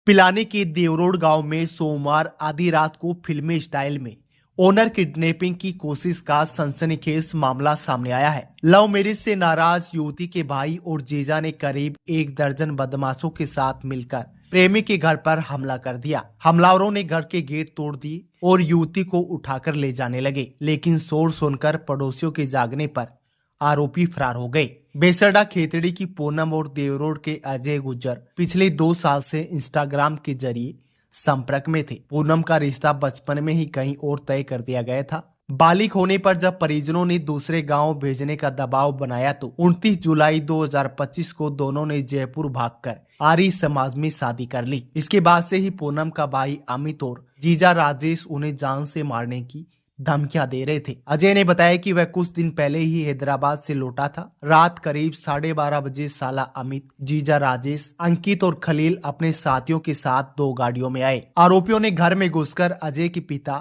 पिलानी के देवरोड गांव में सोमवार आधी रात को फिल्मी स्टाइल में ओनर किडनैपिंग की कोशिश का सनसनीखेज मामला सामने आया है। लव मैरिज से नाराज युवती के भाई और जीजा ने करीब 1 दर्जन बदमाशों के साथ मिलकर प्रेमी के घर पर हमला कर दिया। हमलावरों ने घर के गेट तोड़ दिए और युवती को उठाकर ले जाने लगे, लेकिन शोर सुनकर पड़ोसियों के जागने पर आरोपी फरार हो गए। बेसरडा खेतड़ी की पूनम और देवरोड के अजय गुज्जर पिछले 2 साल से इंस्टाग्राम के जरिए संपर्क में थे। पूनम का रिश्ता बचपन में ही कहीं और तय कर दिया गया था। बालिग होने पर जब परिजनों ने दूसरे गांव भेजने का दबाव बनाया तो 29 जुलाई 2025 को दोनों ने जयपुर भागकर आर्य समाज में शादी कर ली। इसके बाद से ही पूनम का भाई अमित और जीजा राजेश उन्हें जान से मारने की धमकियां दे रहे थे। अजय ने बताया कि वह कुछ दिन पहले ही हैदराबाद से लौटा था। रात करीब 12:30 बजे साला अमित, जीजा राजेश, अंकित और खलील अपने साथियों के साथ 2 गाड़ियों में आए। आरोपियों ने घर में घुसकर अजय के पिता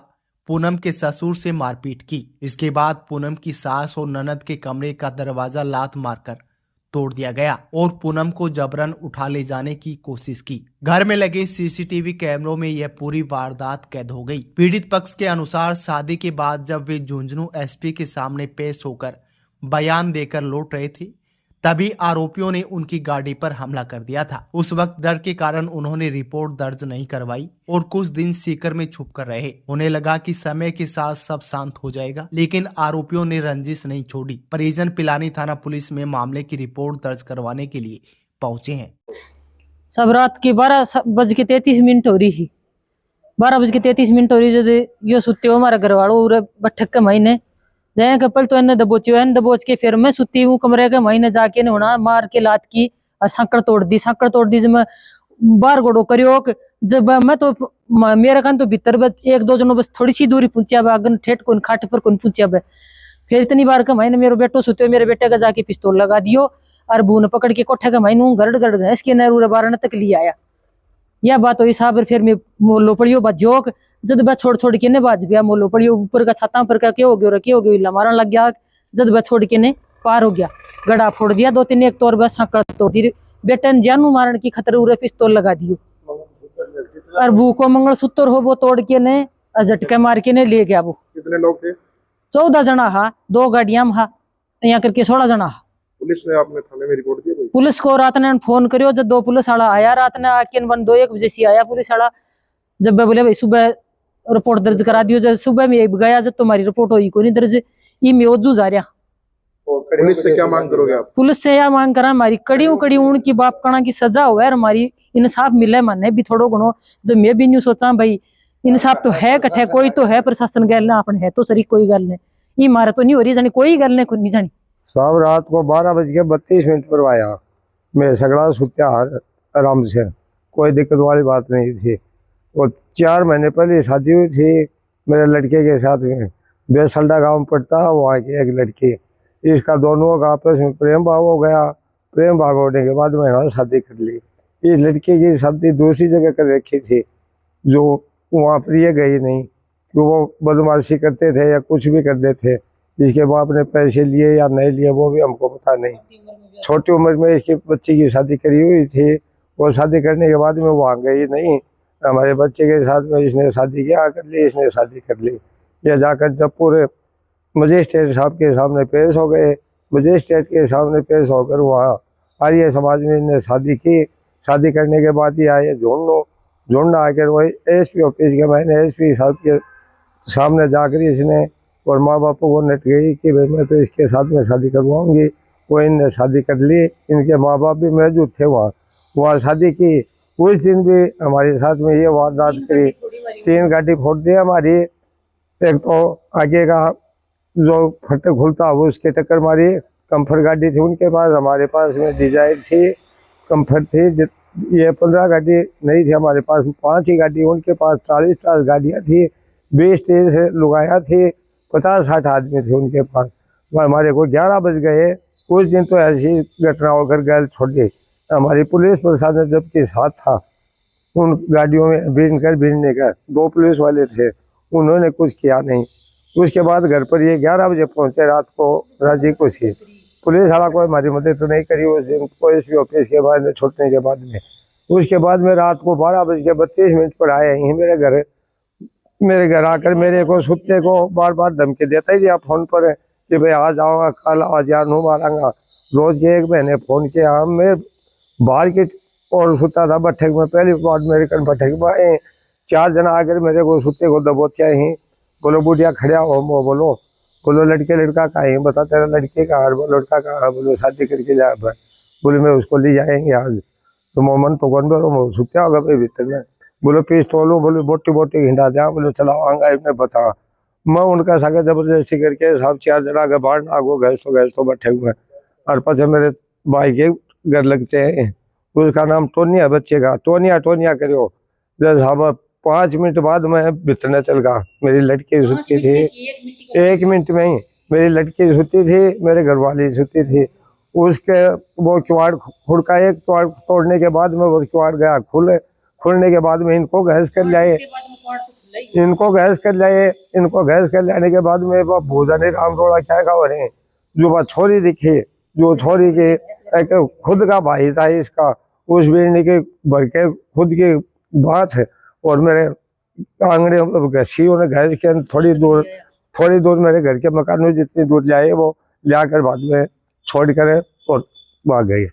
पूनम के ससुर से मारपीट की। इसके बाद पूनम की सास और ननद के कमरे का दरवाजा लात मारकर तोड़ दिया गया और पूनम को जबरन उठा ले जाने की कोशिश की। घर में लगे सीसीटीवी कैमरों में यह पूरी वारदात कैद हो गई। पीड़ित पक्ष के अनुसार शादी के बाद जब वे झुंझुनू एसपी के सामने पेश होकर बयान देकर लौट रहे थे, तभी आरोपियों ने उनकी गाड़ी पर हमला कर दिया था। उस वक्त डर के कारण उन्होंने रिपोर्ट दर्ज नहीं करवाई और कुछ दिन सीकर में छुप कर रहे। उन्हें लगा कि समय के साथ सब शांत हो जाएगा, लेकिन आरोपियों ने रंजिश नहीं छोड़ी। परिजन पिलानी थाना पुलिस में मामले की रिपोर्ट दर्ज करवाने के लिए पहुंचे हैं। सब रात की 12:33 हो रही थी। 12:33 हो रही जब यो सुते हो हमारा घर वालों उरे बठक के महीने जाए कपल तो इन्हें दबोच के फिर मैं सुती हूँ कमरे के महीने जाके ने होना मार के लात की सांकड़ तोड़ दी जब मैं बाहर गोड़ो करियो। जब मैं तो मेरे कान तो भीतर बस 1-2 जनों बस थोड़ी सी दूरी पूछा अगन ठेठ कौन खाट पर कौन पूछा। फिर इतनी बार का महीने मेरे बेटो सुते मेरे बेटे का जाके पिस्तौल लगा दियो और बून पकड़ के कोठे का महीनू गड़ घस के नरूर 12 तक लिया आया। यह बात हुई साहब। फिर मैं मोलो पड़ियो बजोक जब मैं छोड़ के ने बाज गया मोलो पड़ियो ऊपर का छाता पर का क्या हो गया इला मारन लग गया। जब मैं छोड़ के ने पार हो गया गड़ा फोड़ दिया 2-3 एक तौर बस सांकड़ तोड़ दी। बेटे ने जानू मारन की खतरे उरे पिस्तौल लगा दियो और बू को मंगलसूत्र हो वो तोड़ के ने झटके मार के ने ले गया। वो कितने लोग थे? 14 जना हा, 2 गाड़ियां हा, यहाँ करके 16 जना हा। पुलिस ने आपने थाने में रिपोर्ट दी? पुलिस को रात ने फोन करियो जब 2 पुलिस वाला आया रात ने आके 2-1 बजे से आया पुलिस वाला। जब बोले भाई सुबह रिपोर्ट दर्ज करा दियो। जब सुबह में गया जब तुम्हारी रिपोर्ट हुई कोई नहीं दर्ज ये मेजू जा रहा। पुलिस से क्या मांग करोगे आप? पुलिस से यह मांग करा हमारी कड़ी उनकी बाप कणा की सजा हो है, हमारी इंसाफ मिले माने भी थोड़ो घणो। जब मैं भी न्यू सोचा भाई इंसाफ तो है कठे कोई तो है प्रशासन गल ना अपन है तो सरी कोई गल नहीं ये मारे तो नहीं हो रही जानी कोई गल नहीं जानी। सब रात को 12:32 पर आया। मैं सगड़ा सुत्या आराम से, कोई दिक्कत वाली बात नहीं थी। और 4 महीने पहले शादी हुई थी मेरे लड़के के साथ में। बेसल्डा गांव में पड़ता है वहाँ की एक लड़की। इसका दोनों का आपस में प्रेम भाव हो गया। प्रेम भाव होने के बाद मैंने शादी कर ली। इस लड़की की शादी दूसरी जगह कर रखी थी जो वहाँ पर ये गई नहीं कि वो बदमाशी करते थे या कुछ भी करते थे। इसके बाप ने पैसे लिए या नहीं लिए वो भी हमको पता नहीं। छोटी उम्र में इसके बच्चे की शादी करी हुई थी। वो शादी करने के बाद में वहाँ गई नहीं। हमारे बच्चे के साथ में इसने शादी किया कर ली, इसने शादी कर ली। ये जाकर जब पूरे मजिस्ट्रेट साहब के सामने पेश हो गए, मजिस्ट्रेट के सामने पेश होकर वहाँ आर्य समाज में इन्हें शादी की। शादी करने के बाद ही आए ढूंढना आकर वही एसपी ऑफिस के मैंने एसपी साहब के सामने जाकर इसने और माँ बापों को नट गई कि भाई मैं तो इसके साथ में शादी करवाऊंगी। वो इनने शादी कर ली। इनके माँ बाप भी मौजूद थे वहाँ शादी की। उस दिन भी हमारे साथ में ये वारदात करी। 3 गाड़ी फोड़ दी हमारी। एक तो आगे का जो फटक खुलता वो उसके टक्कर मारी। कम्फर्ट गाड़ी थी उनके पास, हमारे पास में डिजायर थी, कम्फर्ट थी। ये 15 गाड़ी नहीं थी हमारे पास, 5 ही गाड़ी उनके पास। 40-50 गाड़ियाँ थी, 20-30 लुगाया थी, 50-60 आदमी थे उनके पास। वह हमारे को 11 बज गए। उस दिन तो ऐसी घटना होकर गैल छोड़ दी। हमारी पुलिस प्रशासन जबकि साथ था उन गाड़ियों में भिड़ने का 2 पुलिस वाले थे, उन्होंने कुछ किया नहीं। उसके बाद घर पर ये 11 बजे पहुंचे रात को राजी को पुलिस वाला कोई हमारी मदद तो नहीं करी उस दिन। कोई एसपी ऑफिस के बाद छूटने के बाद में उसके बाद में रात को 12:32 पर आए ही मेरे घर आकर मेरे को सुत्ते को बार बार धमकी देता ही दिया फोन पर कि भाई आ जाऊंगा, कल आ जा, नू मारूंगा। रोज के 1 महीने फोन किया। मैं बाहर की और सुता था भट्ठे में, पहली बार मेरे कल भट्ठे में आए 4 जना आकर मेरे को सुत्ते को दबोचा ही। बोलो बुढ़िया खड़िया हो, बोलो लड़का कहाँ है, बता तेरा लड़के कहाँ है, बोलो लड़का कहाँ है, बोलो शादी करके जा, बोले मैं उसको ले जाएंगे आज। तो मोमन तो कौन बोलो सुत्या होगा भाई भीतर में, बोलो पिस्तौल, बोले बोटी बोटी हिंडा दिया, बोले चलाओ आंगा इसमें बता। मैं उनका सागे जबरदस्ती करके सब 4 जना के बाहर नागो गैस तो बैठे हुए। और पीछे मेरे भाई के घर लगते हैं, उसका नाम टोनिया, बच्चे का टोनिया करो। जब अब 5 मिनट बाद मैं बितने चल गया। मेरी लड़की सुती थी, 1 मिनट में ही मेरी लड़की सुती थी, मेरे घर वाली सुती थी। उसके वो किवाड़ खुड़का, एक किवाड़ तोड़ने के बाद में वो किवाड़ गया खुलने के बाद में इनको गैस कर लाए, इनको गैस कर लाने के बाद में वो भूजन राम रोड़ा क्या हो रहे हैं। जो बात छोरी दिखी, जो छोरी के एक खुद का भाई था इसका, उस बीड़ी के भर के खुद की बात है। और मेरे आंगने घसी ने गैस के थोड़ी दूर मेरे घर के मकान में जितनी दूर लाए वो लाकर बाद में छोड़ कर और भाग गई।